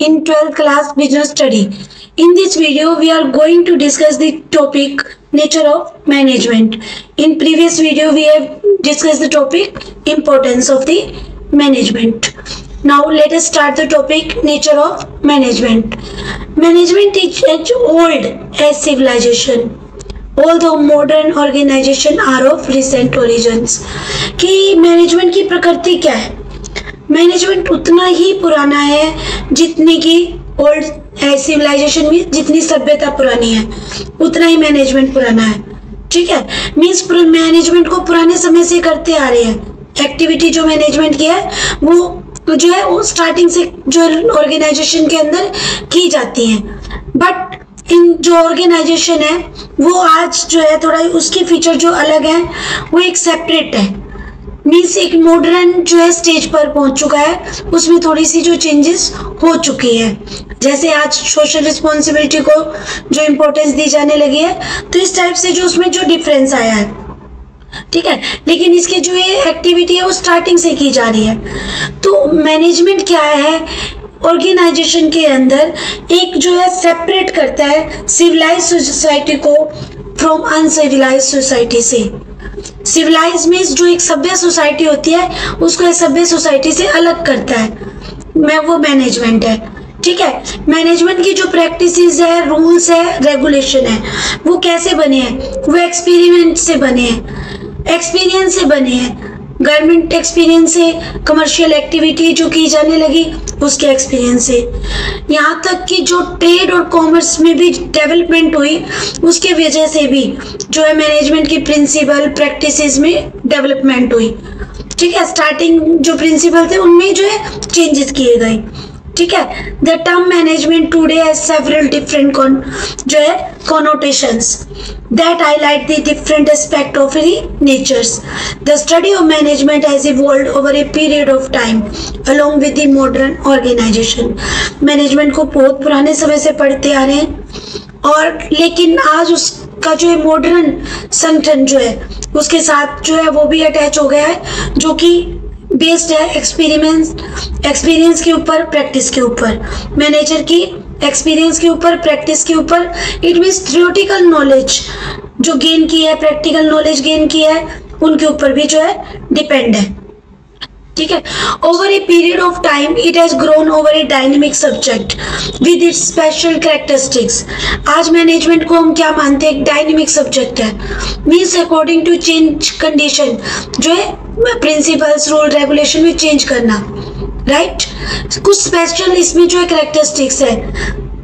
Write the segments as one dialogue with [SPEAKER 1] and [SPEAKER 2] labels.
[SPEAKER 1] in 12th class business study. In this video, we are going to discuss the topic nature of management. In previous video, we have discussed the topic importance of the management. Now let us start the topic nature of management. Management is as old as civilization. Although modern organization are of recent origins. कि management की प्रकृति क्या है? Management उतना ही पुराना है जितनी की ओल्ड है सिविलाइजेशन में, जितनी सभ्यता पुरानी है उतना ही मैनेजमेंट पुराना है. ठीक है, मीन्स मैनेजमेंट को पुराने समय से करते आ रहे हैं. एक्टिविटी जो मैनेजमेंट की है वो जो है वो स्टार्टिंग से जो ऑर्गेनाइजेशन के अंदर की जाती है. बट इन जो ऑर्गेनाइजेशन है वो आज जो है थोड़ा उसकी फीचर जो अलग है वो एक सेपरेट है. मीन्स एक मॉडर्न जो है स्टेज पर पहुंच चुका है, उसमें थोड़ी सी जो चेंजेस हो चुकी है. जैसे आज सोशल रिस्पॉन्सिबिलिटी को जो इम्पोर्टेंस दी जाने लगी है, तो इस टाइप से जो उसमें जो डिफरेंस आया है. ठीक है, लेकिन इसकी जो ये एक्टिविटी है वो स्टार्टिंग से की जा रही है. तो मैनेजमेंट क्या है? ऑर्गेनाइजेशन के अंदर एक जो है सेपरेट करता है सिविलाइज सोसाइटी को फ्रॉम अनसिविलाइज सोसाइटी से. सिविलाइज मीन्स जो एक सभ्य सोसाइटी होती है उसको असभ्य सोसाइटी से अलग करता है, वो मैनेजमेंट है. ठीक है, मैनेजमेंट की जो प्रैक्टिसेस है, रूल्स है, रेगुलेशन है, वो कैसे बने हैं? वो एक्सपेरिमेंट से बने हैं, एक्सपीरियंस से बने हैं. गवर्नमेंट एक्सपीरियंस से, कमर्शियल एक्टिविटी जो की जाने लगी उसके एक्सपीरियंस से, यहाँ तक कि जो ट्रेड और कॉमर्स में भी डेवलपमेंट हुई उसके वजह से भी जो है मैनेजमेंट की प्रिंसिपल प्रैक्टिसेस में डेवलपमेंट हुई. ठीक है, स्टार्टिंग जो प्रिंसिपल थे उनमें जो है चेंजेस किए गए. ठीक है, the term management today has several different जो है connotations that highlight the different aspect of the natures. The study of management has evolved over a period of time along with the modern organization. Management को बहुत पुराने समय से पढ़ते आ रहे हैं और लेकिन आज उसका जो है मॉडर्न संगठन जो है उसके साथ जो है वो भी अटैच हो गया है, जो कि बेस्ड है एक्सपीरियंस के ऊपर, प्रैक्टिस के ऊपर. मैनेजर की एक्सपीरियंस के ऊपर, प्रैक्टिस के ऊपर. इट मीन्स थ्योरेटिकल नॉलेज जो गेन की है, प्रैक्टिकल नॉलेज गेन की है, उनके ऊपर भी जो है डिपेंड है. ठीक है, over a period of time it has grown over a dynamic subject with its special characteristics. आज मैनेजमेंट को हम क्या मानते हैं? एक डायनेमिक सब्जेक्ट है. Means according to change condition जो है प्रिंसिपल्स, रूल, रेगुलेशन में चेंज करना. राइट, कुछ स्पेशल इसमें जो है कैरेक्टरिस्टिक्स है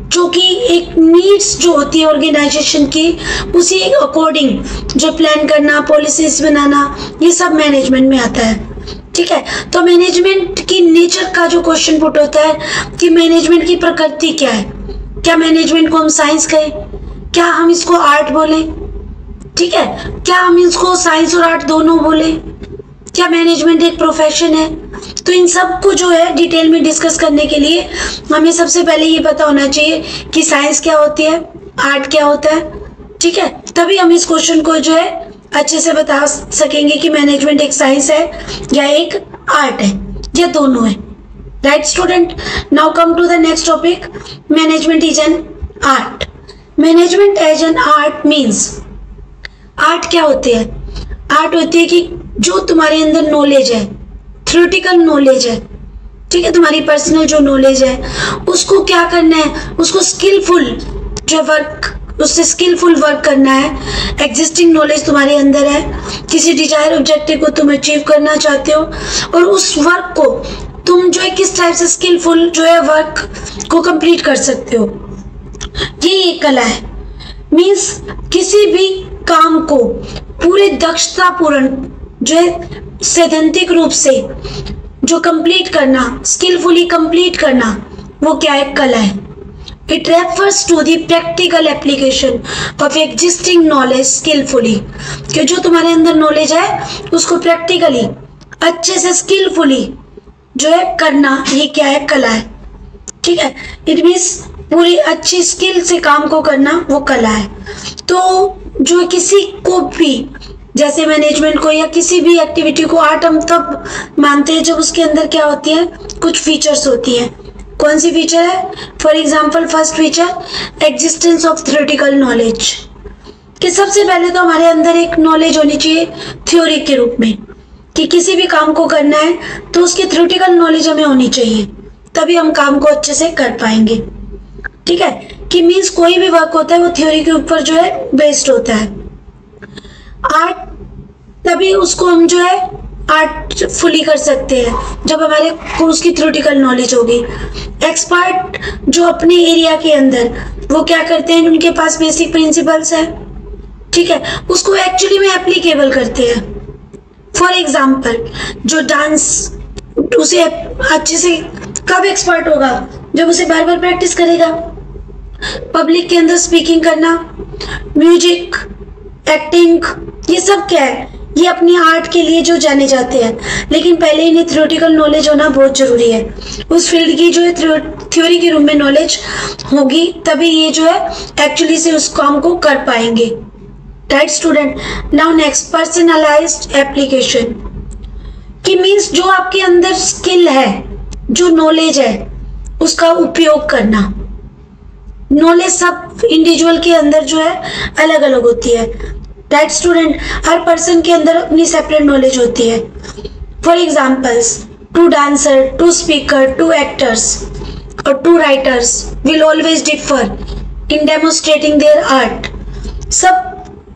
[SPEAKER 1] जो कि एक नीड्स जो होती है ऑर्गेनाइजेशन की, उसी अकॉर्डिंग जो प्लान करना, पॉलिसीज बनाना, ये सब मैनेजमेंट में आता है. ठीक है, तो मैनेजमेंट की नेचर का जो क्वेश्चन पुट होता है कि मैनेजमेंट की प्रकृति क्या है? क्या मैनेजमेंट को हम साइंस कहें? क्या हम इसको आर्ट बोले? ठीक है, क्या हम इसको साइंस और आर्ट दोनों बोले? क्या मैनेजमेंट एक प्रोफेशन है? तो इन सब को जो है डिटेल में डिस्कस करने के लिए हमें सबसे पहले ये पता होना चाहिए कि साइंस क्या होती है, आर्ट क्या होता है. ठीक है, तभी हम इस क्वेश्चन को जो है अच्छे से बता सकेंगे कि मैनेजमेंट एक साइंस है या एक आर्ट है या दोनों है. Right student, now come to the next topic. Management is an art. Management as an art means, art क्या होती है? आर्ट होती है कि जो तुम्हारे अंदर नॉलेज है, थ्योरेटिकल नॉलेज है, ठीक है, तुम्हारी पर्सनल जो नॉलेज है उसको क्या करना है? उसको स्किलफुल जो वर्क, उससे स्किलफुल वर्क करना है. एग्जिस्टिंग नॉलेज तुम्हारे अंदर है, किसी डिजायर ऑब्जेक्टिव को तुम अचीव करना चाहते हो और उस वर्क को तुम जो है किस टाइप से स्किलफुल जो है वर्क को कंप्लीट कर सकते हो, ये एक कला है. मीन्स किसी भी काम को पूरे दक्षतापूर्ण जो है सैद्धांतिक रूप से जो कंप्लीट करना, स्किलफुली कंप्लीट करना, वो क्या है? कला है. It refers to the practical application of existing knowledge skillfully. कि जो तुम्हारे अंदर नॉलेज है उसको प्रैक्टिकली अच्छे से स्किलफुली जो है करना, ये क्या है? कला है. ठीक है, इट मीन्स पूरी अच्छी स्किल से काम को करना वो कला है. तो जो किसी को भी जैसे मैनेजमेंट को या किसी भी एक्टिविटी को आर्ट हम तब मानते हैं जब उसके अंदर क्या होती है? कुछ फीचर्स होती हैं. कौन सी फीचर है? For example first feature existence of theoretical knowledge, कि सबसे पहले तो हमारे अंदर एक नॉलेज होनी चाहिए थ्योरी के रूप में, कि किसी भी काम को करना है तो उसकी थ्योरेटिकल नॉलेज हमें होनी चाहिए, तभी हम काम को अच्छे से कर पाएंगे। ठीक है, कि मीन्स कोई भी वर्क होता है वो थ्योरी के ऊपर जो है बेस्ड होता है। आर्ट, तभी उसको हम जो है आर्ट फुली कर सकते हैं जब हमारे को उसकी थ्योरेटिकल नॉलेज होगी। एक्सपर्ट जो अपने एरिया के अंदर वो क्या करते हैं, उनके पास बेसिक प्रिंसिपल्स है, ठीक है, उसको एक्चुअली में एप्लीकेबल करते हैं। फॉर एग्जाम्पल जो डांस, उसे अच्छे से कब एक्सपर्ट होगा? जब उसे बार बार प्रैक्टिस करेगा। पब्लिक के अंदर स्पीकिंग करना, म्यूजिक, एक्टिंग, ये सब क्या है? ये अपनी आर्ट के लिए जो जाने जाते हैं, लेकिन पहले इन्हें थ्योरेटिकल नॉलेज होना बहुत जरूरी है। उस फील्ड की जो है थ्योरी के रूप में नॉलेज होगी, तभी ये जो है एक्चुअली से उस काम को कर पाएंगे। Right student, now next personalised application, कि मीन्स जो आपके अंदर स्किल है, जो नॉलेज है, उसका उपयोग करना। नॉलेज सब इंडिविजुअल के अंदर जो है अलग अलग होती है। राइट स्टूडेंट, हर पर्सन के अंदर अपनी सेपरेट नॉलेज होती है। For examples, two dancer, two speaker, two actors और two writers will always differ in demonstrating their art. सब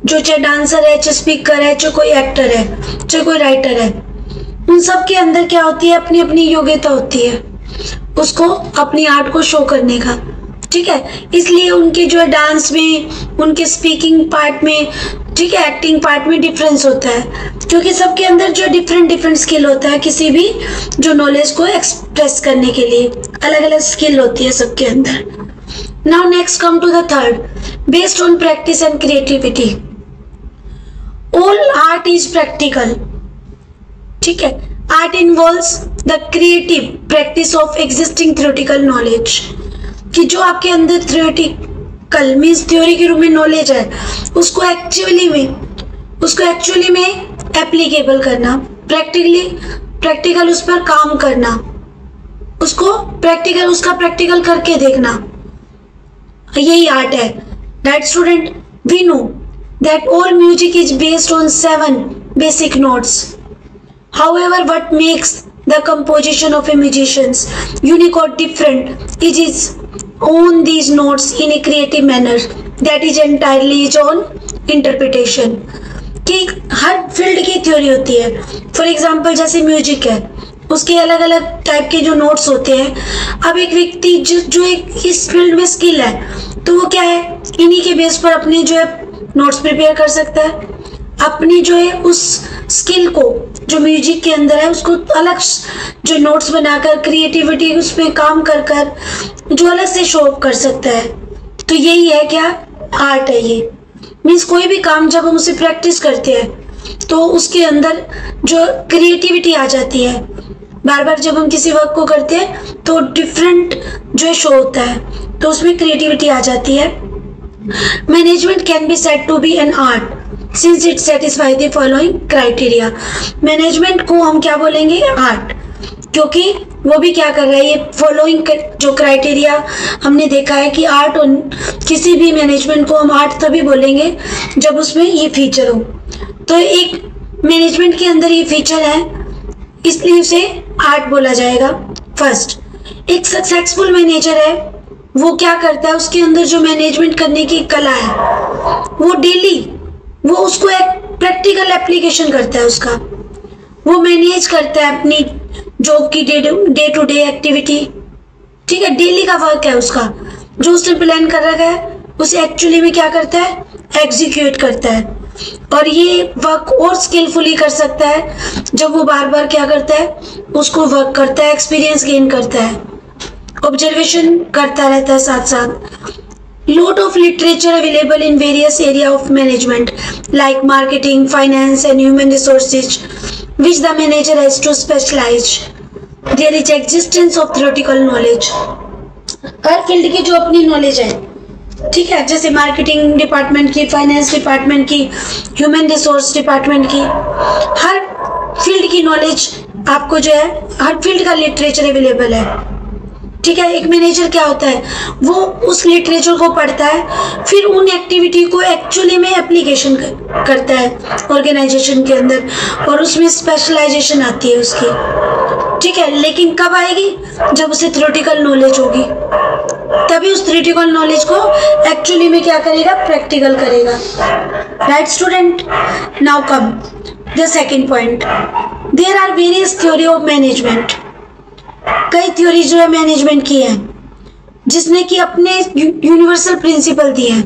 [SPEAKER 1] जो चाहे डांसर है, चाहे स्पीकर है, चाहे कोई एक्टर है, चाहे कोई राइटर है, उन सब के अंदर क्या होती है? अपनी अपनी योग्यता होती है उसको अपनी आर्ट को शो करने का। ठीक है, इसलिए उनके जो है डांस में, उनके स्पीकिंग पार्ट में, ठीक है, एक्टिंग पार्ट में डिफरेंस होता है, क्योंकि सबके अंदर जो डिफरेंट स्किल होता है। किसी भी जो नॉलेज को एक्सप्रेस करने के लिए अलग अलग स्किल होती है सबके अंदर। Now next come to the third, based on practice and creativity. All art is practical. ठीक है, art involves the creative practice of existing theoretical knowledge, कि जो आपके अंदर थ्योरेटिकल मीन्स थ्योरी के रूप में नॉलेज है, उसको एक्चुअली में एप्लीकेबल करना, प्रैक्टिकल उस पर काम करना, उसका प्रैक्टिकल करके देखना, यही आर्ट है। Right student, we know that all music is based on 7 basic notes. However, what makes the composition of a musician's unique or different is on these notes in a creative manner that is entirely is on interpretation। कि हर field की theory होती है। For example जैसे music है, उसके अलग अलग type के जो नोट्स होते हैं। अब एक व्यक्ति जो एक इस फील्ड में स्किल है, तो वो क्या है, इन्हीं के बेस पर अपने जो है नोट्स प्रिपेयर कर सकता है। अपनी जो है उस स्किल को जो म्यूजिक के अंदर है, उसको अलग जो नोट्स बनाकर क्रिएटिविटी उस पर काम कर जो अलग से शो अप कर सकता है। तो यही है क्या, आर्ट है ये। मीन्स कोई भी काम जब हम उसे प्रैक्टिस करते हैं तो उसके अंदर जो क्रिएटिविटी आ जाती है। बार बार जब हम किसी वर्क को करते हैं तो डिफरेंट जो है शो होता है, तो उसमें क्रिएटिविटी आ जाती है। Management can be said to be an art since it satisfies the following criteria। Management को हम क्या बोलेंगे, आर्ट, क्योंकि वो भी क्या कर रहा है, ये फॉलोइंग जो क्राइटेरिया हमने देखा है कि आर्ट, किसी भी मैनेजमेंट को हम आर्ट तभी बोलेंगे जब उसमें ये फीचर हो। तो एक मैनेजमेंट के अंदर ये फीचर है, इसलिए उसे आर्ट बोला जाएगा। फर्स्ट, एक सक्सेसफुल मैनेजर है, वो क्या करता है, उसके अंदर जो मैनेजमेंट करने की कला है, वो डेली वो उसको एक प्रैक्टिकल एप्लीकेशन करता है उसका। वो मैनेज करता है अपनी जॉब की डे टू डे एक्टिविटी। ठीक है, डेली का वर्क है उसका, जो उसने प्लान कर रखा है उसे एक्चुअली में क्या करता है, एग्जीक्यूट करता है। और ये वर्क और स्किलफुली कर सकता है जब वो बार बार क्या करता है, उसको वर्क करता है, एक्सपीरियंस गेन करता है, ऑब्जर्वेशन करता रहता है साथ साथ। Lot of literature available in various area of management like marketing, finance and human resources, which the manager has to specialize. There is existence of theoretical knowledge। Her field की जो अपनी नॉलेज है, ठीक है, जैसे मार्केटिंग डिपार्टमेंट की, finance department की, human resource department की, हर फील्ड की नॉलेज आपको जो है, हर फील्ड का लिटरेचर अवेलेबल है। ठीक है, एक मैनेजर क्या होता है, वो उस लिटरेचर को पढ़ता है, फिर उन एक्टिविटी को एक्चुअली में एप्लीकेशन करता है ऑर्गेनाइजेशन के अंदर, और उसमें स्पेशलाइजेशन आती है उसकी। ठीक है, लेकिन कब आएगी, जब उसे थ्योरेटिकल नॉलेज होगी, तभी उस थ्योरेटिकल नॉलेज को एक्चुअली में क्या करेगा, प्रैक्टिकल करेगा। Right student, now come the second point, there are various theory of management. कई थ्योरी जो है मैनेजमेंट की है, जिसने कि अपने यूनिवर्सल प्रिंसिपल दिए हैं।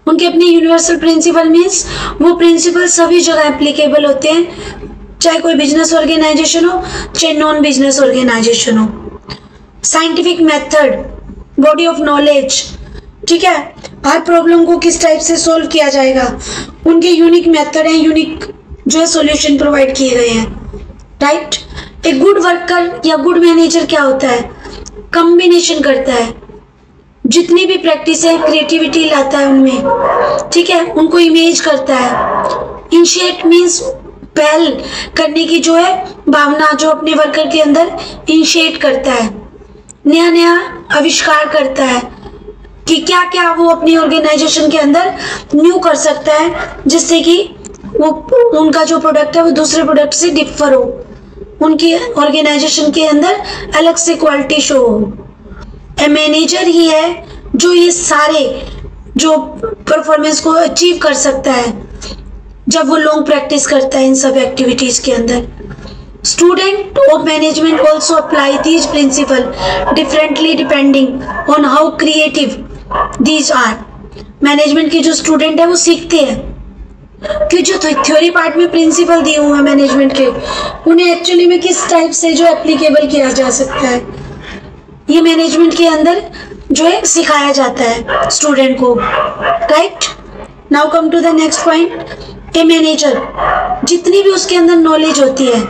[SPEAKER 1] उनके अपने यूनिवर्सल प्रिंसिपल मीन्स वो प्रिंसिपल सभी जगह एप्लीकेबल होते हैं, चाहे कोई बिजनेस ऑर्गेनाइजेशन हो, चाहे नॉन बिजनेस ऑर्गेनाइजेशन हो। Scientific method, body of knowledge, ठीक है, हर प्रॉब्लम को किस टाइप से सोल्व किया जाएगा, उनके यूनिक मेथड हैं, यूनिक जो है सॉल्यूशन प्रोवाइड किए गए हैं। राइट, एक गुड वर्कर या गुड मैनेजर क्या होता है, कॉम्बिनेशन करता है, जितनी भी प्रैक्टिस है क्रिएटिविटी लाता है उनमें। ठीक है, उनको इमेज करता है। इनिशिएट मीन्स पहल करने की जो है भावना, जो अपने वर्कर के अंदर इनिशिएट करता है, नया नया आविष्कार करता है कि क्या क्या वो अपनी ऑर्गेनाइजेशन के अंदर न्यू कर सकता है, जिससे कि वो उनका जो प्रोडक्ट है वो दूसरे प्रोडक्ट से डिफर हो, उनकी ऑर्गेनाइजेशन के अंदर अलग से क्वालिटी शो हो। ए मैनेजर ही है जो ये सारे जो परफॉर्मेंस को अचीव कर सकता है जब वो लॉन्ग प्रैक्टिस करता है इन सब एक्टिविटीज के अंदर। Student of management also apply these principle differently depending on how creative these are. Management के जो स्टूडेंट है वो सीखते हैं कि जो थ्योरी पार्ट में प्रिंसिपल दिए हुए हैं मैनेजमेंट के, उन्हें एक्चुअली में किस टाइप से जो एप्लीकेबल किया जा सकता है, ये मैनेजमेंट के अंदर जो है सिखाया जाता है स्टूडेंट को। Right, now come to the next point. A manager जितनी भी उसके अंदर नॉलेज होती है,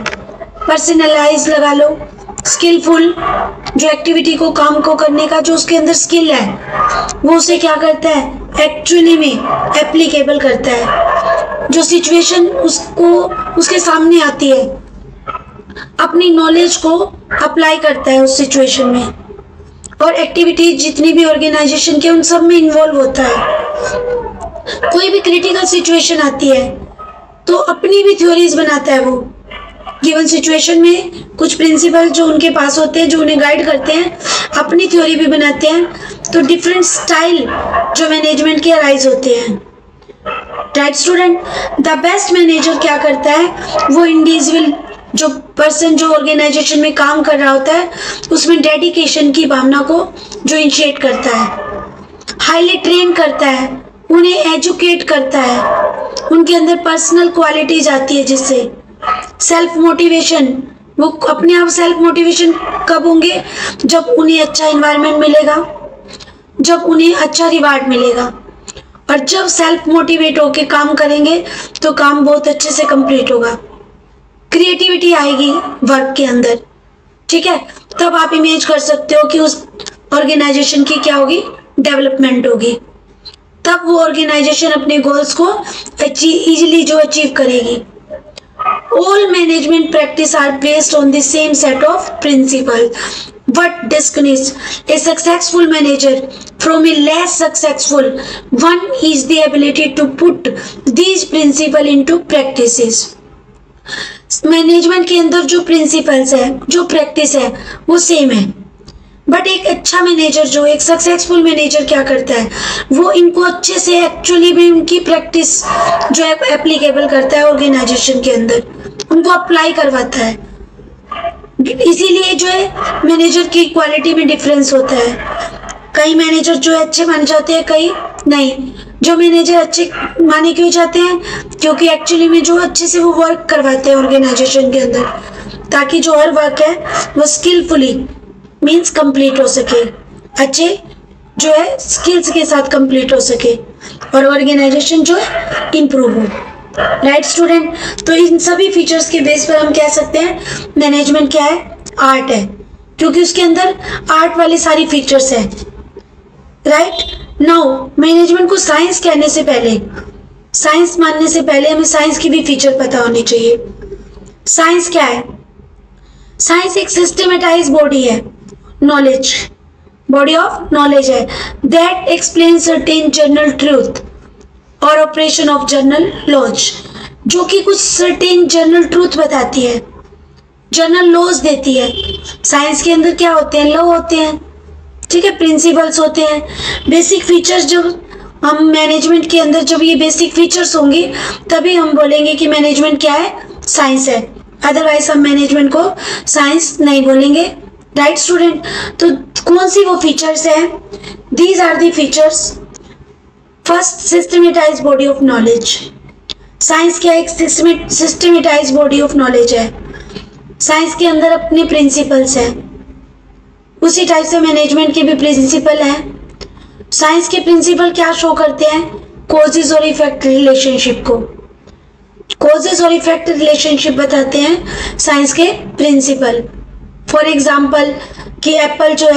[SPEAKER 1] पर्सनलाइज लगा लो, स्किलफुल, जो एक्टिविटी को काम को करने का जो उसके अंदर स्किल है, वो उसे क्या करता है, एक्चुअली में एप्लीकेबल करता है। जो सिचुएशन उसको उसके सामने आती है, अपनी नॉलेज को अप्लाई करता है उस सिचुएशन में, और एक्टिविटी जितनी भी ऑर्गेनाइजेशन के उन सब में इन्वॉल्व होता है। कोई भी क्रिटिकल सिचुएशन आती है तो अपनी भी थ्योरीज बनाता है वो, गिवन सिचुएशन में कुछ प्रिंसिपल जो उनके पास होते हैं, जो उन्हें गाइड करते हैं, अपनी थ्योरी भी बनाते हैं। तो डिफरेंट स्टाइल जो मैनेजमेंट के अराइज होते हैं। Right student, the best manager क्या करता है, वो इंडिविजुअल जो पर्सन जो ऑर्गेनाइजेशन में काम कर रहा होता है उसमें डेडिकेशन की भावना को जो इनिशिएट करता है, हाईली ट्रेन करता है, उन्हें एजुकेट करता है, उनके अंदर पर्सनल क्वालिटीज आती है, जिससे सेल्फ मोटिवेशन, वो अपने आप सेल्फ मोटिवेशन कब होंगे, जब उन्हें अच्छा एनवायरनमेंट मिलेगा, जब उन्हें अच्छा रिवार्ड मिलेगा, और जब सेल्फ मोटिवेट होके काम करेंगे तो काम बहुत अच्छे से कंप्लीट होगा। क्रिएटिविटी आएगी वर्क के अंदर। ठीक है, तब आप इमेज कर सकते हो कि उस ऑर्गेनाइजेशन की क्या होगी, डेवलपमेंट होगी, तब वो ऑर्गेनाइजेशन अपने गोल्स को इजीली जो अचीव करेगी। All management practice are based on the same set of principles. What distinguishes a successful manager from a less successful one is the ability to put these principles into practices. Management के अंदर जो principles है, जो practice है, वो same है, but एक अच्छा मैनेजर जो एक सक्सेसफुल मैनेजर क्या करता है, वो इनको अच्छे से एक्चुअली भी उनकी प्रैक्टिस जो है एप्लीकेबल करता है ऑर्गेनाइजेशन के अंदर, उनको अप्लाई करवाता है। इसीलिए जो है मैनेजर की क्वालिटी में डिफरेंस होता है। कई मैनेजर जो है अच्छे माने जाते हैं, कई नहीं। जो मैनेजर अच्छे माने क्यों जाते हैं, क्योंकि एक्चुअली में जो अच्छे से वो वर्क करवाते हैं ऑर्गेनाइजेशन के अंदर, ताकि जो हर वर्क है वो स्किलफुली मीन्स कंप्लीट हो सके, अच्छे जो है स्किल्स के साथ कंप्लीट हो सके, और ऑर्गेनाइजेशन जो है इम्प्रूव हो। राइट स्टूडेंट, तो इन सभी फीचर्स के बेस पर हम कह सकते हैं मैनेजमेंट क्या है, आर्ट है, क्योंकि उसके अंदर आर्ट वाली सारी फीचर्स है। राइट, नाउ मैनेजमेंट को साइंस कहने से पहले, साइंस मानने से पहले हमें साइंस की भी फीचर पता होनी चाहिए। साइंस क्या है? साइंस एक सिस्टमेटाइज बॉडी है, नॉलेज, बॉडी ऑफ नॉलेज है that explain certain general truth और ऑपरेशन ऑफ जनरल लॉज, जो कि कुछ सर्टेन जनरल ट्रूथ बताती है, जनरल लॉज देती है। साइंस के अंदर क्या होते हैं? लॉ होते हैं, ठीक है, प्रिंसिपल्स होते हैं, बेसिक फीचर्स। जब हम मैनेजमेंट के अंदर जब ये बेसिक फीचर्स होंगे तभी हम बोलेंगे कि मैनेजमेंट क्या है, साइंस है, अदरवाइज हम मैनेजमेंट को साइंस नहीं बोलेंगे। राइट स्टूडेंट, तो कौन सी वो फीचर्स है? These are the features. First, systematise body of knowledge. Science क्या एक सिस्टमेटाइज बॉडी ऑफ नॉलेज है। साइंस के अंदर अपने प्रिंसिपल्स हैं, उसी टाइप से मैनेजमेंट के भी प्रिंसिपल हैं। साइंस के प्रिंसिपल क्या शो करते हैं? कॉजेज और इफेक्ट रिलेशनशिप को, कॉजेज और इफेक्ट रिलेशनशिप बताते हैं साइंस के प्रिंसिपल। फॉर एग्जाम्पल कि एप्पल जो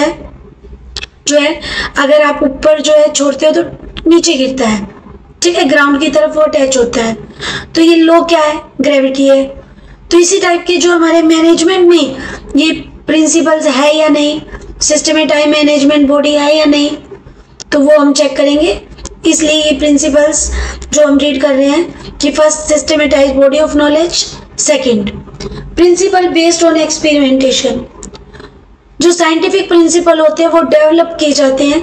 [SPEAKER 1] है अगर आप ऊपर जो है छोड़ते हो तो नीचे गिरता है, ठीक है, ग्राउंड की तरफ वो अटैच होता है, तो ये लॉ क्या है? ग्रेविटी है। तो इसी टाइप के जो हमारे मैनेजमेंट में ये प्रिंसिपल्स है या नहीं, सिस्टमेटाइज मैनेजमेंट बॉडी है या नहीं, तो वो हम चेक करेंगे। इसलिए ये प्रिंसिपल्स जो हम रीड कर रहे हैं कि first, systematise body of knowledge. Second, principle based on experimentation. जो साइंटिफिक प्रिंसिपल होते हैं वो डेवलप किए जाते हैं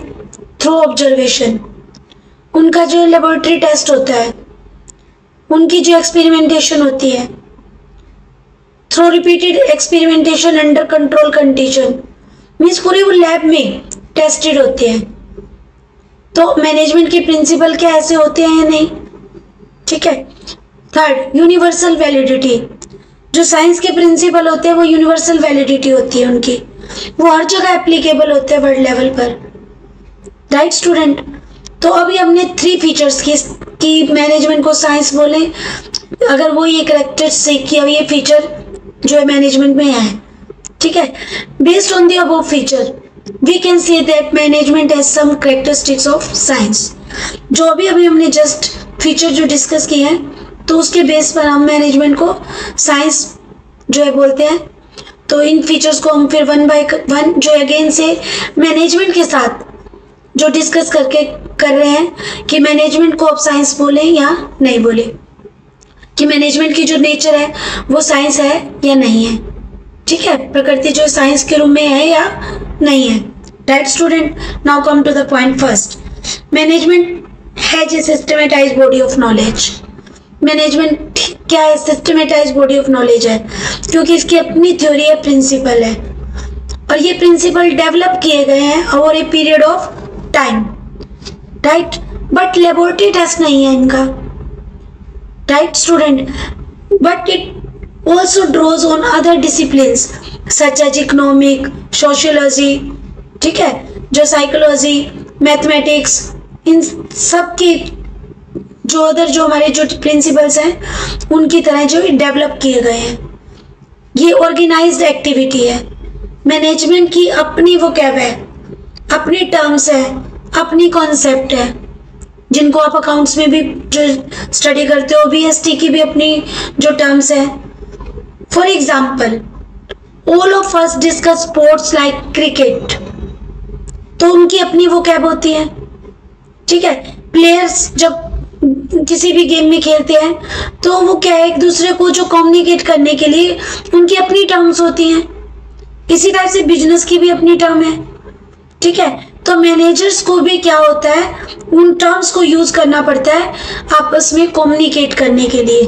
[SPEAKER 1] थ्रू ऑब्जर्वेशन। उनका जो लेबोरेटरी टेस्ट होता है, उनकी जो एक्सपेरिमेंटेशन होती है, through repeated experimentation under control condition, means पूरे वो लैब में टेस्टेड होते हैं। तो मैनेजमेंट के प्रिंसिपल क्या ऐसे होते हैं या नहीं, ठीक है। Third, universal validity. जो साइंस के प्रिंसिपल होते हैं वो यूनिवर्सल वैलिडिटी होती है उनकी, वो हर जगह एप्लीकेबल होते हैं वर्ल्ड लेवल पर। राइट स्टूडेंट, तो अभी हमने 3 फीचर्स की मैनेजमेंट को साइंस बोले, अगर वो ये करेक्टरिस्टिक किया ये फीचर जो है मैनेजमेंट में है, ठीक है। Based on the above feature we can say that management has some characteristics of science. जो अभी हमने जस्ट फीचर जो डिस्कस किए हैं, तो उसके बेस पर हम मैनेजमेंट को साइंस जो है बोलते हैं। तो इन फीचर्स को हम फिर 1 बाय 1 जो अगेन से मैनेजमेंट के साथ जो डिस्कस कर रहे हैं कि मैनेजमेंट को अब साइंस बोले या नहीं बोले, कि मैनेजमेंट की जो नेचर है वो साइंस है या नहीं है, ठीक है, प्रकृति जो साइंस के रूप में है या नहीं है। Right student, now come to the point first, management has a systematised body of knowledge. Management क्या है? सिस्टमेटाइज्ड बॉडी ऑफ नॉलेज है, क्योंकि इसकी अपनी थ्योरी है, प्रिंसिपल है, और ये प्रिंसिपल डेवलप किए गए हैं over a period of time. Right, but laboratory test नहीं है इनका। Right student, but it also draws on other disciplines such as economic, sociology, ठीक है, जो साइकोलॉजी, मैथमेटिक्स, इन सब की जो हमारे जो प्रिंसिपल्स हैं उनकी तरह जो डेवलप किए गए हैं। ये ऑर्गेनाइज्ड एक्टिविटी है। मैनेजमेंट की अपनी वोकैब है, अपनी टर्म्स है, अपनी कॉन्सेप्ट है, जिनको आप अकाउंट्स में भी जो स्टडी करते हो, बीएसटी की भी अपनी जो टर्म्स है। For example, all of us discuss sports like cricket, तो उनकी अपनी वोकैब होती है, ठीक है। प्लेयर्स जब किसी भी गेम में खेलते हैं तो वो क्या है, एक दूसरे को जो कम्युनिकेट करने के लिए उनकी अपनी टर्म्स होती हैं। इसी टाइप से बिजनेस की भी अपनी टर्म है, ठीक है। तो मैनेजर्स को भी क्या होता है, उन टर्म्स को यूज करना पड़ता है आपस में कम्युनिकेट करने के लिए।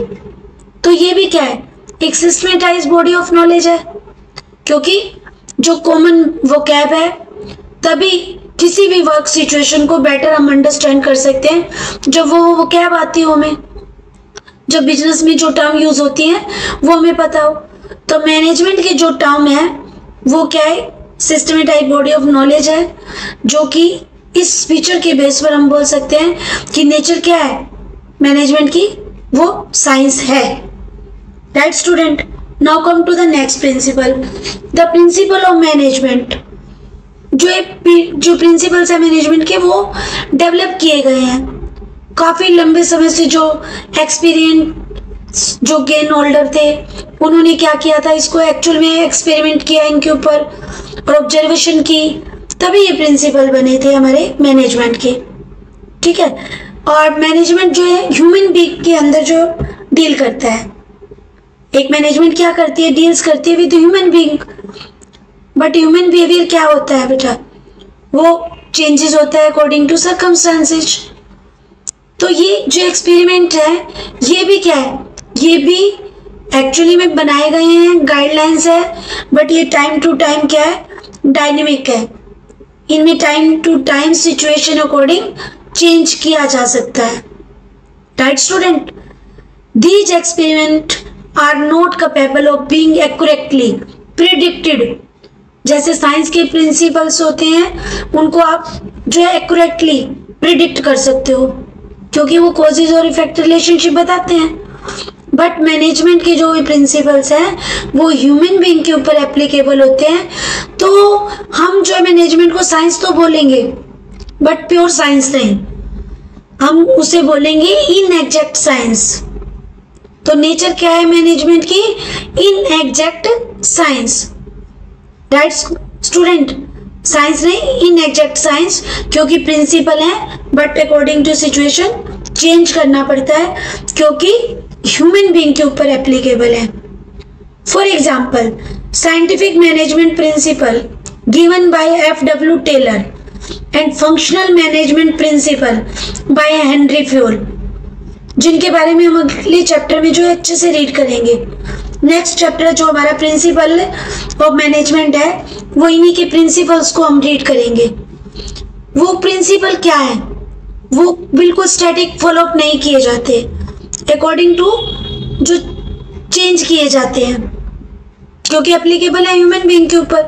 [SPEAKER 1] तो ये भी क्या है, एक सिस्टमेटाइज्ड बॉडी ऑफ नॉलेज है, क्योंकि जो कॉमन वोकैब है, तभी किसी भी वर्क सिचुएशन को बेटर हम अंडरस्टैंड कर सकते हैं जब वो वोकैब आती हो हमें, जब बिजनेस में जो टर्म यूज होती है वो हमें पता हो। तो मैनेजमेंट की जो टर्म है वो क्या है, सिस्टमेटाइज्ड बॉडी ऑफ नॉलेज है, जो कि इस फीचर के बेस पर हम बोल सकते हैं कि नेचर क्या है मैनेजमेंट की, वो साइंस है। Right student, now come to the next principle, the principle of management. जो प्रिंसिपल्स है मैनेजमेंट के वो डेवलप किए गए हैं काफी लंबे समय से। जो एक्सपीरियंस जो गेन होल्डर थे उन्होंने क्या किया था, इसको एक्चुअल में एक्सपेरिमेंट किया इनके ऊपर, और ऑब्जर्वेशन की, तभी ये प्रिंसिपल बने थे हमारे मैनेजमेंट के। ठीक है, और मैनेजमेंट जो है ह्यूमन बीइंग के अंदर जो डील करता है, एक मैनेजमेंट क्या करती है, डील्स करती है with human being. But human behaviour क्या होता है बेटा, वो चेंजेस होता है अकॉर्डिंग टू सर्कमस्टांसेस। तो ये जो एक्सपेरिमेंट है ये भी क्या है, ये भी एक्चुअली में बनाए गए हैं, गाइडलाइंस है, बट ये टाइम टू टाइम क्या है, डायनेमिक है। इनमें time to time situation according change किया जा सकता है। Right student, these experiment are not capable of being accurately predicted. जैसे साइंस के प्रिंसिपल्स होते हैं उनको आप जो है एक्यूरेटली प्रिडिक्ट कर सकते हो, क्योंकि वो कॉजेज और इफेक्ट रिलेशनशिप बताते हैं। बट मैनेजमेंट के जो प्रिंसिपल्स हैं वो ह्यूमन बीइंग के ऊपर एप्लीकेबल होते हैं। तो हम जो है मैनेजमेंट को साइंस तो बोलेंगे, बट प्योर साइंस नहीं, हम उसे बोलेंगे इनएग्जैक्ट साइंस। तो नेचर क्या है मैनेजमेंट की, inexact science. Right student, science नहीं, इनएग्जैक्ट साइंस, क्योंकि प्रिंसिपल है but according to situation change करना पड़ता है, क्योंकि ह्यूमन बीइंग के ऊपर एप्लीकेबल है। For example, scientific management principle given by F.W. Taylor and functional management principle by Henri Fayol, जिनके बारे में हम अगले चैप्टर में जो अच्छे से रीड करेंगे। नेक्स्ट चैप्टर जो हमारा प्रिंसिपल ऑफ मैनेजमेंट है वो इन्हीं के प्रिंसिपल्स को हम रीड करेंगे। वो प्रिंसिपल क्या है, वो बिल्कुल स्टैटिक फॉलोअप नहीं किए जाते, अकॉर्डिंग टू जो चेंज किए जाते हैं, क्योंकि एप्लीकेबल है ह्यूमन बीइंग के ऊपर।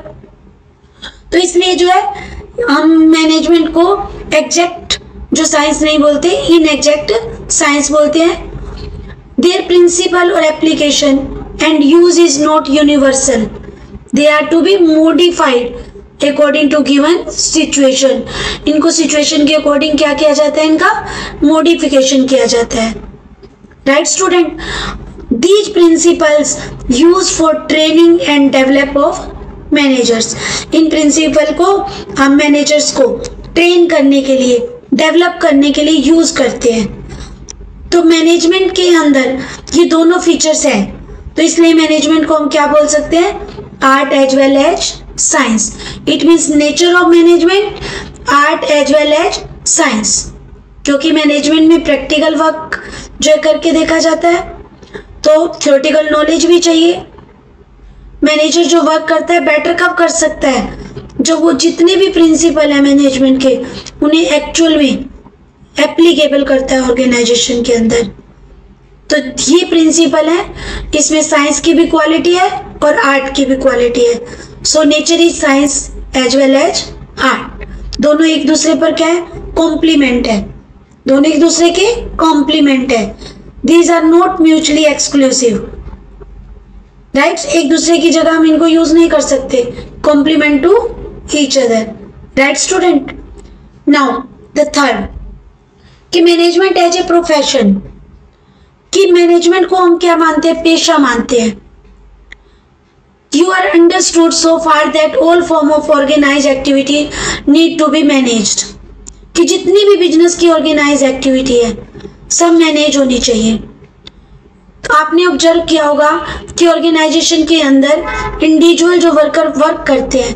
[SPEAKER 1] तो इसलिए जो है हम मैनेजमेंट को एग्जैक्ट जो साइंस नहीं बोलते, इनएग्जैक्ट साइंस बोलते हैं। देयर प्रिंसिपल और application and use is not universal, they are to be modified according to given situation। इनको situation के अकॉर्डिंग क्या किया जाता है, इनका modification किया जाता है। Right student, these principles used for training and develop of managers। In principle को हम managers को train करने के लिए, develop करने के लिए use करते हैं। तो मैनेजमेंट के अंदर ये दोनों फीचर्स हैं, तो इसलिए मैनेजमेंट को हम क्या बोल सकते हैं, art as well as science. It means nature of management, art as well as science, क्योंकि मैनेजमेंट में प्रैक्टिकल वर्क जो है करके देखा जाता है, तो थ्योरेटिकल नॉलेज भी चाहिए। मैनेजर जो वर्क करता है बेटर कब कर सकता है, जब वो जितने भी प्रिंसिपल है मैनेजमेंट के उन्हें एक्चुअल में एप्लीकेबल करता है ऑर्गेनाइजेशन के अंदर। तो ये प्रिंसिपल है, इसमें साइंस की भी क्वालिटी है और आर्ट की भी क्वालिटी है। So nature is science as well as art, दोनों एक दूसरे पर क्या है, कॉम्प्लीमेंट है, दोनों एक दूसरे के कॉम्प्लीमेंट है। These are not mutually exclusive. Right, एक दूसरे की जगह हम इनको यूज नहीं कर सकते, complement to each other. Right student, now the third कि मैनेजमेंट एज ए प्रोफेशन, कि मैनेजमेंट को हम क्या मानते हैं, पेशा मानते हैं। You are understood so far that all form of organized activity need to be managed। कि जितनी भी बिजनेस की ऑर्गेनाइज एक्टिविटी है सब मैनेज होनी चाहिए। तो आपने ऑब्जर्व किया होगा कि ऑर्गेनाइजेशन के अंदर इंडिविजुअल जो वर्कर वर्क करते हैं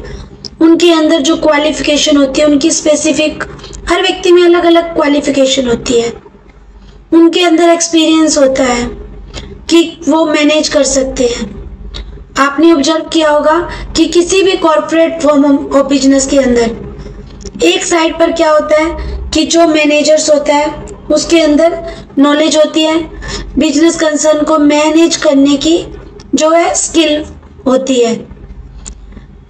[SPEAKER 1] उनके अंदर जो क्वालिफिकेशन होती है उनकी स्पेसिफिक, हर व्यक्ति में अलग अलग क्वालिफिकेशन होती है, उनके अंदर एक्सपीरियंस होता है कि वो मैनेज कर सकते हैं। आपने ऑब्जर्व किया होगा कि किसी भी कॉर्पोरेट फॉर्म ऑफ बिजनेस के अंदर एक साइड पर क्या होता है कि जो मैनेजर्स होता है उसके अंदर नॉलेज होती है, बिजनेस कंसर्न को मैनेज करने की जो है स्किल होती है।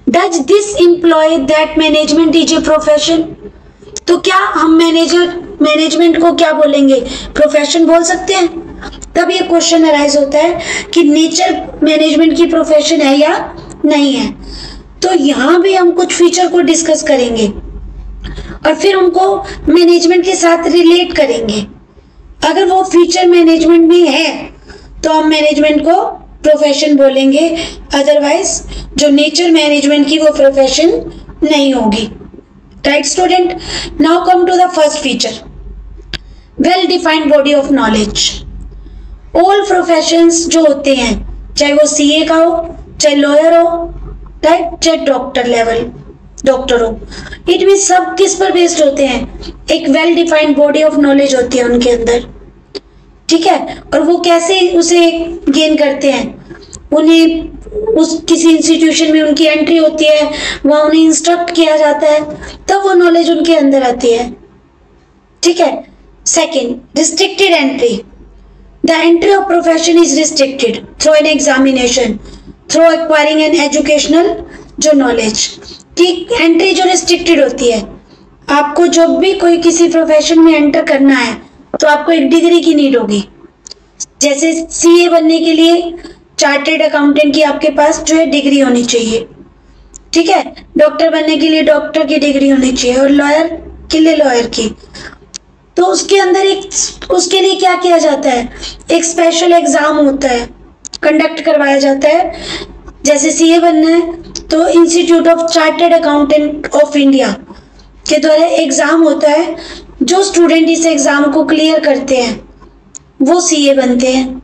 [SPEAKER 1] Does this employ that management is a profession? तो क्या हम मैनेजमेंट को क्या बोलेंगे, प्रोफेशन बोल सकते हैं? तब ये क्वेश्चन अराइज होता है कि नेचर मैनेजमेंट की प्रोफेशन है या नहीं है। तो यहाँ भी हम कुछ फीचर को डिस्कस करेंगे और फिर उनको मैनेजमेंट के साथ रिलेट करेंगे। अगर वो फीचर मैनेजमेंट में है तो हम मैनेजमेंट को प्रोफेशन बोलेंगे, अदरवाइज जो नेचर मैनेजमेंट की वो प्रोफेशन नहीं होगी। Right student, now come to the first feature, well defined body of knowledge. All professions जो होते हैं, चाहे वो सीए का हो, चाहे लॉयर हो, राइट, चाहे डॉक्टर लेवल डॉक्टर हो, इट मीन सब किस पर बेस्ड होते हैं, एक well defined body of knowledge होती है उनके अंदर, ठीक है। और वो कैसे उसे गेन करते हैं, उन्हें उस किसी इंस्टीट्यूशन में उनकी एंट्री होती है, वहां उन्हें इंस्ट्रक्ट किया जाता है, तब वो नॉलेज उनके अंदर आती है, ठीक है। Second, restricted entry. The entry of profession is restricted through an examination, through acquiring an educational जो नॉलेज की एंट्री जो रिस्ट्रिक्टेड होती है। आपको जब भी कोई किसी प्रोफेशन में एंटर करना है तो आपको एक डिग्री की नीड होगी। जैसे सीए बनने के लिए चार्टर्ड अकाउंटेंट की आपके पास जो है डिग्री होनी चाहिए, ठीक है। डॉक्टर बनने के लिए डॉक्टर की डिग्री होनी चाहिए और लॉयर के लिए लॉयर की। तो उसके अंदर एक उसके लिए क्या किया जाता है, एक स्पेशल एग्जाम होता है, कंडक्ट करवाया जाता है। जैसे सीए बनना है तो institute of chartered accountant of India के द्वारा एग्जाम होता है। जो स्टूडेंट इस एग्जाम को क्लियर करते हैं वो सीए बनते हैं।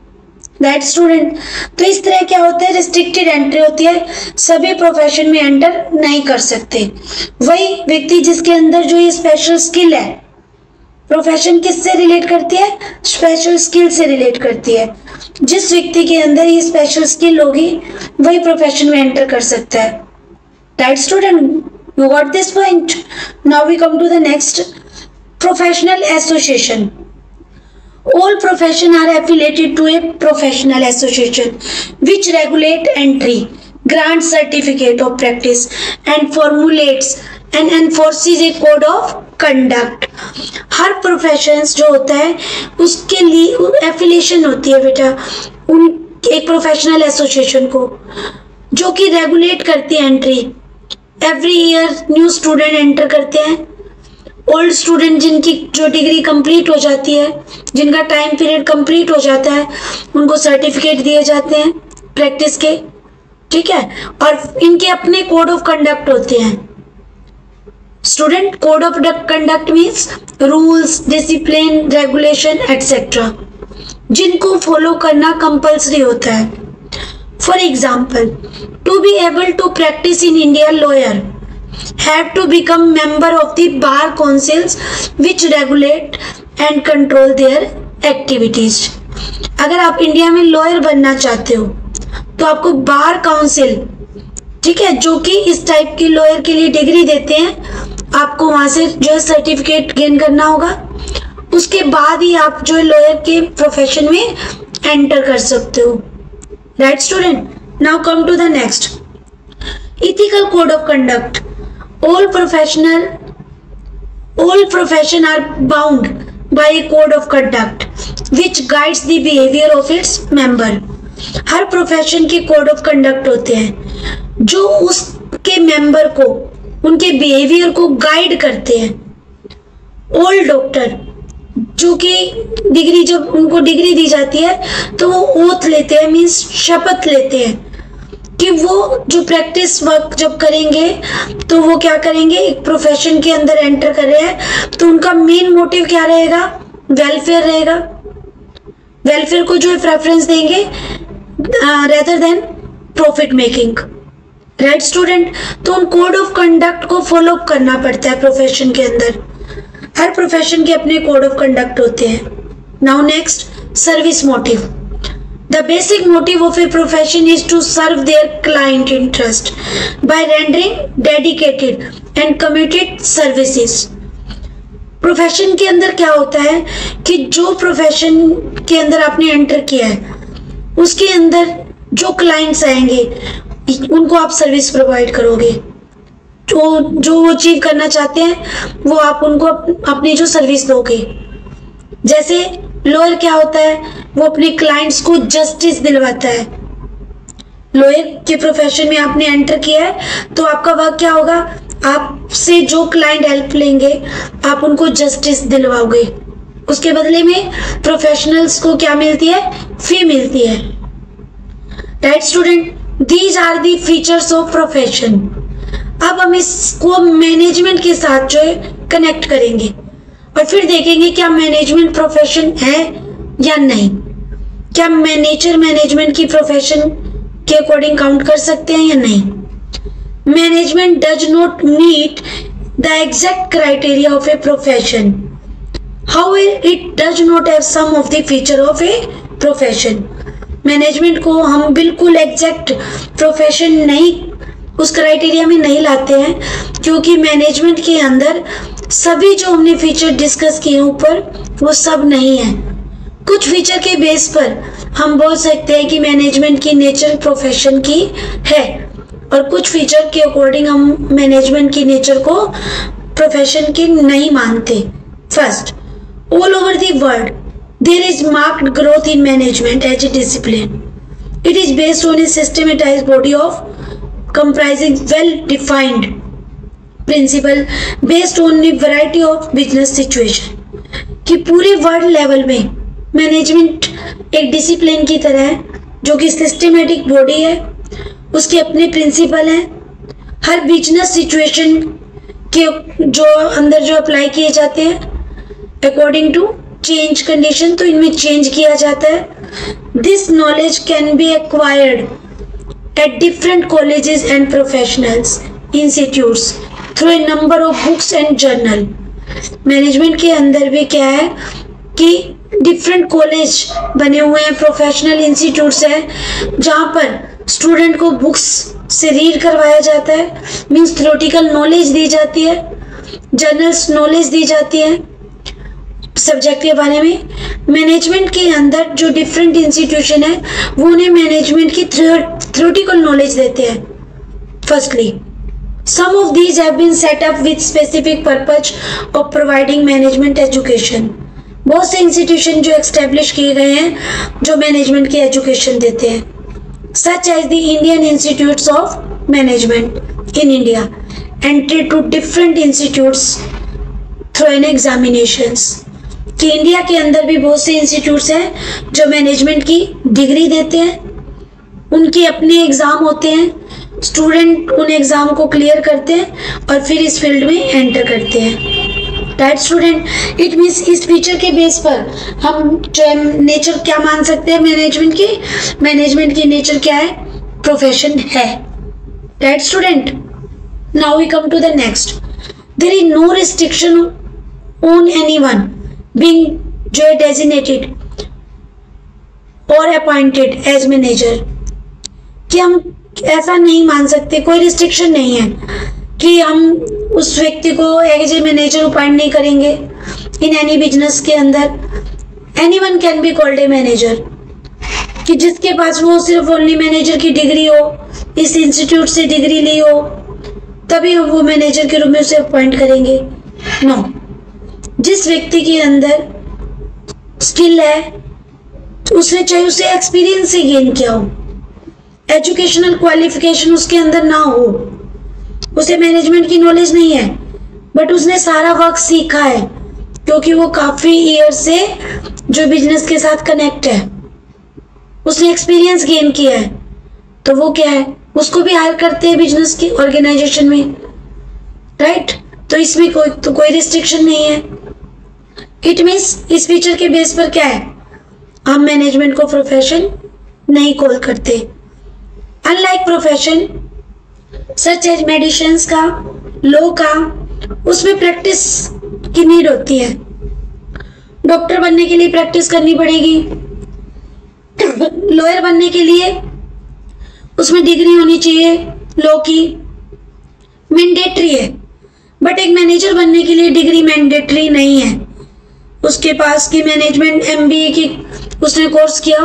[SPEAKER 1] राइट स्टूडेंट, तो इस तरह क्या होता है, रिस्ट्रिक्टेड एंट्री होती है, सभी प्रोफेशन में एंटर नहीं कर सकते। वही व्यक्ति जिसके अंदर जो ये स्पेशल स्किल है, प्रोफेशन किससे रिलेट करती है, स्पेशल स्किल से रिलेट करती है। जिस व्यक्ति के अंदर ये स्पेशल स्किल होगी वही प्रोफेशन में एंटर कर सकता है। Right student, you got this point? Now we come to the next, professional association. All profession are affiliated to a professional association which regulate entry, grants certificate of practice and formulates and enforces a code of conduct. Her professions जो होता है उसके लिए affiliation होती है बेटा, उन एक प्रोफेशनल एसोसिएशन को, जो कि रेगुलेट करती है entry. Every year new student enter करते हैं, ओल्ड स्टूडेंट जिनकी जो डिग्री कंप्लीट हो जाती है, जिनका टाइम पीरियड कंप्लीट हो जाता है, उनको सर्टिफिकेट दिए जाते हैं प्रैक्टिस के, ठीक है। और इनके अपने कोड ऑफ कंडक्ट होते हैं। Student, code of conduct means rules, discipline, regulation etcetera, जिनको फॉलो करना कंपल्सरी होता है। For example, to be able to practice in India, lawyer have to become member of the bar councils which regulate and control their activities. अगर आप India में lawyer बनना चाहते हो तो आपको बार काउंसिल, ठीक है, जो कि इस टाइप की लॉयर के लिए डिग्री देते हैं, आपको वहां से जो है सर्टिफिकेट गेन करना होगा। उसके बाद ही आप जो है लॉयर के प्रोफेशन में एंटर कर सकते हो। Right student, now come to the next, ethical code of conduct. All profession are bound by a code of conduct which guides the behavior of its member. Her profession के code of conduct होते हैं जो उसके member को, उनके behaviour को guide करते हैं। ओल्ड डॉक्टर जो कि डिग्री, जब उनको डिग्री दी जाती है तो वो ओथ लेते हैं, मीन्स शपथ लेते हैं कि वो जो प्रैक्टिस वर्क जब करेंगे तो वो क्या करेंगे, एक प्रोफेशन के अंदर एंटर कर रहे हैं तो उनका मेन मोटिव क्या रहेगा, वेलफेयर रहेगा। वेलफेयर को जो है प्रेफरेंस देंगे rather than profit making. Right student, तो उन कोड ऑफ कंडक्ट को फॉलो करना पड़ता है प्रोफेशन के अंदर। हर प्रोफेशन के अपने कोड ऑफ कंडक्ट होते हैं। Now next, service motive. The basic motive of a profession is to serve their client interest by rendering dedicated and committed services. Profession के अंदर क्या होता है कि जो प्रोफेशन के अंदर आपने एंटर किया है उसके अंदर जो क्लाइंट्स आएंगे उनको आप सर्विस प्रोवाइड करोगे। जो वो अचीव करना चाहते हैं वो आप उनको अपनी जो सर्विस दोगे। जैसे लॉयर क्या होता है, वो अपने क्लाइंट्स को जस्टिस दिलवाता है। लॉयर के प्रोफेशन में आपने एंटर किया है तो आपका वर्क क्या होगा, आपसे जो क्लाइंट हेल्प लेंगे आप उनको जस्टिस दिलवाओगे। उसके बदले में प्रोफेशनल्स को क्या मिलती है, फी मिलती है। Right student, these are the features of profession. अब हम इसको मैनेजमेंट के साथ जो है कनेक्ट करेंगे और फिर देखेंगे क्या मैनेजमेंट प्रोफेशन है या नहीं, क्या मैनेजर मैनेजमेंट की प्रोफेशन के अकॉर्डिंग काउंट कर सकते हैं या नहीं। Management does not meet the exact criteria of a profession, however it does not have some of the feature of a profession। Management को हम बिल्कुल एग्जैक्ट प्रोफेशन नहीं, उस क्राइटेरिया में नहीं लाते हैं, क्योंकि मैनेजमेंट के अंदर सभी जो हमने फीचर डिस्कस किए ऊपर वो सब नहीं है। कुछ फीचर के बेस पर हम बोल सकते हैं कि मैनेजमेंट की नेचर प्रोफेशन की है, और कुछ फीचर के अकॉर्डिंग हम मैनेजमेंट की नेचर को प्रोफेशन की नहीं मानते। First, all over the world there is marked growth in management as a discipline. It is based on a systematized body of comprising well defined principle based on a variety of business situation। कि पूरे world level में management एक discipline की तरह है जो कि systematic body है, उसके अपने प्रिंसिपल हैं, हर बिजनेस सिचुएशन के जो अंदर जो अप्लाई किए जाते हैं अकॉर्डिंग टू चेंज कंडीशन, तो इनमें चेंज किया जाता है। This knowledge can be acquired at different colleges and professionals institutes through a number of books and journal. Management के अंदर भी क्या है कि डिफरेंट कॉलेज बने हुए हैं, प्रोफेशनल इंस्टीट्यूट्स हैं, जहाँ पर स्टूडेंट को बुक्स से रीड करवाया जाता है, मीन्स थ्योरेटिकल नॉलेज दी जाती है, जर्नल्स नॉलेज दी जाती है सब्जेक्ट के बारे में। मैनेजमेंट के अंदर जो डिफरेंट इंस्टीट्यूशन है वो उन्हें मैनेजमेंट की थ्योरेटिकल नॉलेज देते हैं। Firstly, some of these have been set up with specific purpose of providing management education. बहुत से इंस्टीट्यूशन जो एस्टेब्लिश किए गए हैं जो मैनेजमेंट की एजुकेशन देते हैं, such as the Indian institutes of management in India, entry to different institutes through an examinations. कि इंडिया के अंदर भी बहुत से इंस्टीट्यूट्स हैं जो मैनेजमेंट की डिग्री देते हैं, उनके अपने एग्ज़ाम होते हैं, स्टूडेंट उन एग्ज़ाम को क्लियर करते हैं और फिर इस फील्ड में एंटर करते हैं। राइट स्टूडेंट, इट मीन्स इस फीचर के बेस पर हम जो नेचर क्या मान सकते हैं मैनेजमेंट की नेचर क्या है, प्रोफेशन है। Right student, now we come to the next. There is no restriction on anyone being जो है designated or appointed as manager, कि हम ऐसा नहीं मान सकते, कोई रिस्ट्रिक्शन नहीं है कि हम उस व्यक्ति को एज ए मैनेजर अपॉइंट नहीं करेंगे इन एनी बिजनेस के अंदर। Anyone can be called a manager, कि जिसके पास वो सिर्फ ओनली मैनेजर की डिग्री हो, इस इंस्टीट्यूट से डिग्री ली हो, तभी हम वो मैनेजर के रूप में उसे अपॉइंट करेंगे। नो, जिस व्यक्ति के अंदर स्किल है उसने चाहे उसे एक्सपीरियंस से गेन किया हो, एजुकेशनल क्वालिफिकेशन उसके अंदर ना हो, उसे मैनेजमेंट की नॉलेज नहीं है, बट उसने सारा वर्क सीखा है क्योंकि वो काफ़ी ईयर से जो बिजनेस के साथ कनेक्ट है, उसने एक्सपीरियंस गेन किया है, तो वो क्या है, उसको भी हायर करते हैं बिजनेस की ऑर्गेनाइजेशन में। राइट, तो इसमें कोई रिस्ट्रिक्शन नहीं है। इट मीन्स इस फीचर के बेस पर क्या है, हम मैनेजमेंट को प्रोफेशन नहीं कॉल करते। Unlike profession such as medicine का, लॉ का, उसमें प्रैक्टिस की नीड होती है। डॉक्टर बनने के लिए प्रैक्टिस करनी पड़ेगी, लॉयर बनने के लिए उसमें डिग्री होनी चाहिए लॉ की, मैंडेटरी है। बट एक मैनेजर बनने के लिए डिग्री मैंडेटरी नहीं है, उसके पास की मैनेजमेंट MBA की उसने कोर्स किया,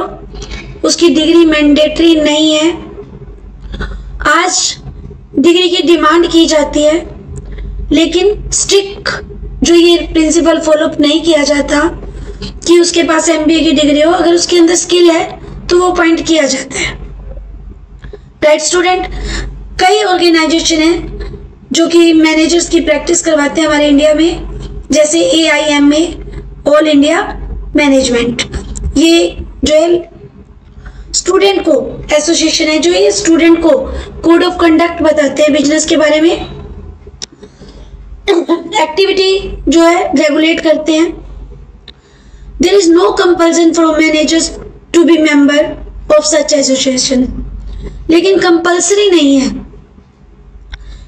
[SPEAKER 1] उसकी डिग्री मैंडेटरी नहीं है। आज डिग्री की डिमांड की जाती है, लेकिन स्ट्रिक्ट जो ये प्रिंसिपल फॉलोअप नहीं किया जाता कि उसके पास MBA की डिग्री हो, अगर उसके अंदर स्किल है तो वो पॉइंट किया जाता है। राइट स्टूडेंट, कई ऑर्गेनाइजेशन हैं जो कि मैनेजर्स की प्रैक्टिस करवाते हैं हमारे इंडिया में, जैसे AIMA, ऑल इंडिया मैनेजमेंट। ये जो है स्टूडेंट को, एसोसिएशन है जो ये स्टूडेंट को कोड ऑफ कंडक्ट बताते हैं बिजनेस के बारे में, एक्टिविटी जो है रेगुलेट करते हैं। There is no compulsion for managers to be member of such association, लेकिन कंपल्सरी नहीं है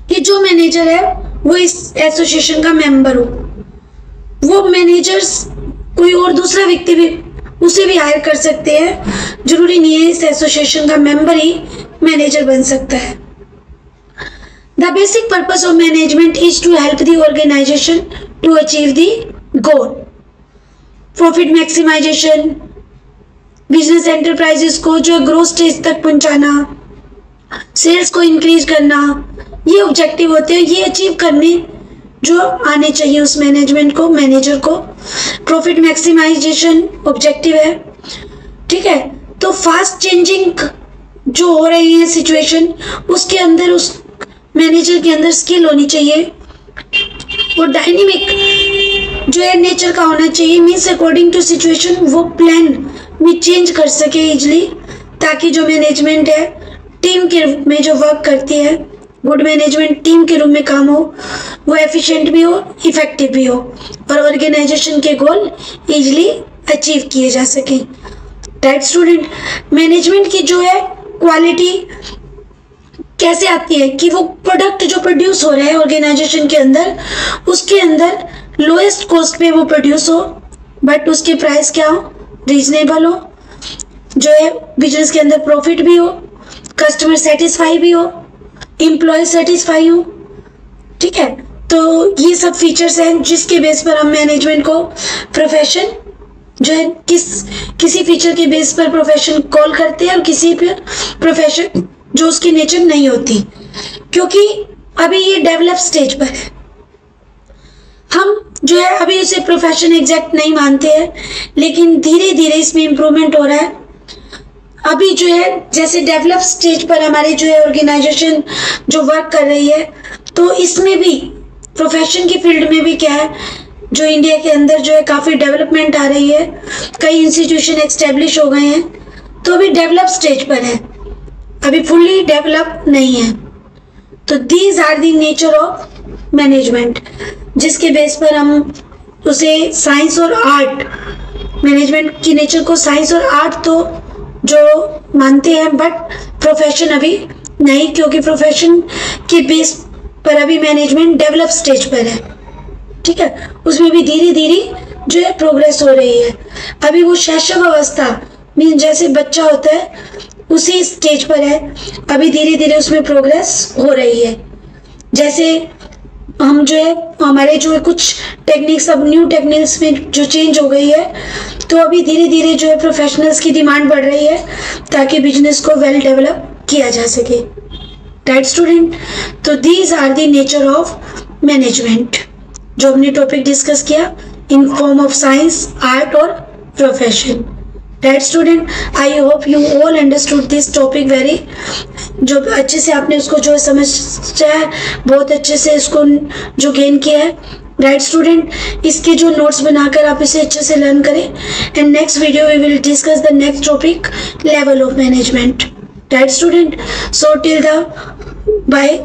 [SPEAKER 1] कि जो मैनेजर है वो इस एसोसिएशन का मेंबर हो। वो मैनेजर्स कोई और दूसरा व्यक्ति भी उसे भी हायर कर सकते हैं, जरूरी नहीं है इस एसोसिएशन का मेंबर ही मैनेजर बन सकता है। The basic purpose of management is to help the organisation to achieve the goal, profit maximisation, business enterprises को जो ग्रोथ स्टेज तक पहुंचाना, सेल्स को इंक्रीज करना, ये ऑब्जेक्टिव होते हैं। ये अचीव करने जो आने चाहिए उस मैनेजमेंट को, मैनेजर को। प्रॉफिट मैक्सिमाइजेशन ऑब्जेक्टिव है, ठीक है। तो फास्ट चेंजिंग जो हो रही है सिचुएशन, उसके अंदर उस मैनेजर के अंदर स्किल होनी चाहिए। वो डायनेमिक जो है नेचर का होना चाहिए, मीन्स अकॉर्डिंग टू सिचुएशन वो प्लान में चेंज कर सके इजली, ताकि जो मैनेजमेंट है टीम के रूप में जो वर्क करती है, गुड मैनेजमेंट टीम के रूप में काम हो, वो एफिशिएंट भी हो, इफेक्टिव भी हो और ऑर्गेनाइजेशन के गोल इजली अचीव किए जा सके। राइट स्टूडेंट, मैनेजमेंट की जो है क्वालिटी कैसे आती है कि वो प्रोडक्ट जो प्रोड्यूस हो रहा है ऑर्गेनाइजेशन के अंदर, उसके अंदर लोएस्ट कॉस्ट पे वो प्रोड्यूस हो, बट उसके प्राइस क्या हो, रीजनेबल हो, जो है बिजनेस के अंदर प्रॉफिट भी हो, कस्टमर सेटिस्फाई भी हो, एम्प्लॉय सेटिस्फाई हो, ठीक है। तो ये सब फीचर्स हैं जिसके बेस पर हम मैनेजमेंट को प्रोफेशन जो है किसी फीचर के बेस पर प्रोफेशन कॉल करते हैं और किसी पर प्रोफेशन जो उसकी नेचर नहीं होती, क्योंकि अभी ये डेवलप स्टेज पर है। हम जो है अभी उसे प्रोफेशन एग्जैक्ट नहीं मानते हैं, लेकिन धीरे धीरे इसमें इम्प्रूवमेंट हो रहा है। अभी जो है जैसे डेवलप स्टेज पर हमारे जो है ऑर्गेनाइजेशन जो वर्क कर रही है, तो इसमें भी प्रोफेशन की फील्ड में भी क्या है, जो इंडिया के अंदर जो है काफ़ी डेवलपमेंट आ रही है, कई इंस्टीट्यूशन एस्टेब्लिश हो गए हैं, तो अभी डेवलप स्टेज पर है, अभी फुल्ली डेवलप नहीं है। तो these are the nature of management, जिसके बेस पर हम उसे साइंस और आर्ट, मैनेजमेंट की नेचर को साइंस और आर्ट तो जो मानते हैं, बट प्रोफेशन अभी नहीं, क्योंकि प्रोफेशन के बेस पर अभी मैनेजमेंट डेवलप स्टेज पर है, ठीक है। उसमें भी धीरे धीरे जो है प्रोग्रेस हो रही है। अभी वो शैशव अवस्था मीन जैसे बच्चा होता है उसी स्टेज पर है, अभी धीरे धीरे उसमें प्रोग्रेस हो रही है। जैसे हम जो है हमारे जो है कुछ टेक्निक्स अब न्यू टेक्निक्स में जो चेंज हो गई है, तो अभी धीरे धीरे जो है प्रोफेशनल्स की डिमांड बढ़ रही है ताकि बिजनेस को वेल डेवलप किया जा सके। राइट स्टूडेंट, तो these are the nature of management जो हमने टॉपिक डिस्कस किया in form of science, art और profession. Right student, I hope you all understood this topic very, जो अच्छे से आपने उसको जो समझा है, बहुत अच्छे से इसको जो गेन किया है। राइट स्टूडेंट, इसके जो नोट्स बनाकर आप इसे अच्छे से लर्न करें, and next video we will discuss the next topic level of management. Right student, so till the bye.